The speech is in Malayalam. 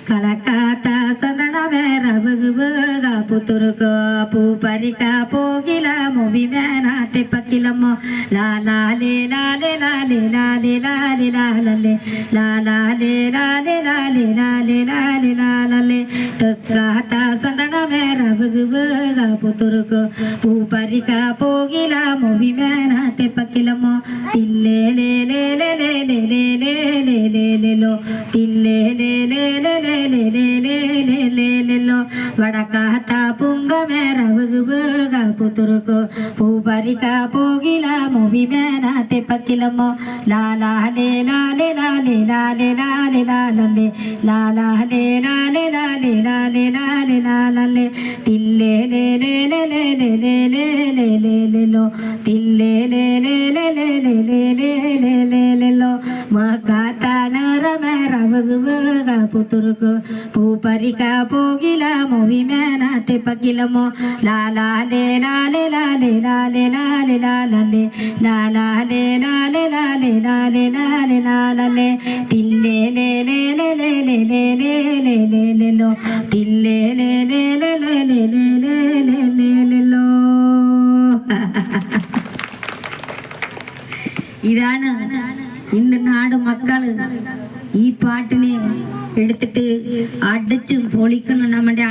ಕಳಕಾತ ಸಂದಣ ಮೇರ ವಗ ಪುತುರುಕ ಪೂ ಪರಿಕ ಪೋಗಿಲ ಮುವಿ ಮೇನ ತೆಪ್ಪಕ್ಕಿಲಮ್ಮ ಲಾಲೆ ಲಾಲೆ ಲಾಲೆ ಲಾಲೆ ಲಾಲೆ ಲಾಲಲೆ ಲಾಲೆ ಲಾಲೆ ಲಾಲೆ ಲಾಲೆ ಲಾಲೆ ಲಾಲಲೆ ತಕ್ಕಾತ ಸಂದಣ ಮೇರ ವಗ ಪುತುರುಕ ಪೂ ಪರಿಕ ಪೋಗಿಲ ಮುವಿ ಮೇನ ತೆಪ್ಪಕ್ಕಿಲಮ್ಮ ತಿಲ್ಲೆ ಲೇ ಲೇ ಲೇ ಲೇ ಲೇ ಲೇ ಲೇ ಲೇ ಲೇ ಲೇ ಲೋ ತಿಲ್ಲೆ ಲೇ ಲೇ ಲೇ ಲೇ വടക്കാത്ത പുങ്കമേര വക പുതുറുക്കു പൂപരിക പോകില മുവി മേന തെപ്പക്കിലമ്മോ ലാലേ ലാലേ ലാലേ ലാലേ ലാലേ ലാലേ ലാലേ ലാലേ ലാലേ ലാലേ ലാലേ ലാലേ തില്ലേ ലേ ലേ ലേ ലേ ലേ ലേ ലേ ലേ ലേ ലേ ലോ തില്ലേ ലേ ലേ ലേ ലേ ലേ ലേ ലേ ലേ ലേ ലേ ലോ മകാത്ത നരമേര വക പുതുറുക്കു പൂപരിക പോകില മുവി മേന തെപ്പക്കിലമ്മോ ലാലേ ലാലേ ലാലേ ലാലേ ലാലേ ലാലേ ലാലേ ലാലേ ലാലേ ലാലേ ലാലേ ലാലേ തില്ലേ ലേ ലേ ലേ ലേ ലേ ലേ ലേ ലേ ലേ ലേ ലോ തില്ലേ ലേ ലേ ലേ ലേ ലേ ലേ ലേ ലേ ലേ ലേ ലോ. ഇതാണ് ഇന്ന് നാട് മക്കള് ഈ പാട്ടിനെ എടുത്തിട്ട് അടിച്ചും പൊളിക്കണം നമ്മുടെ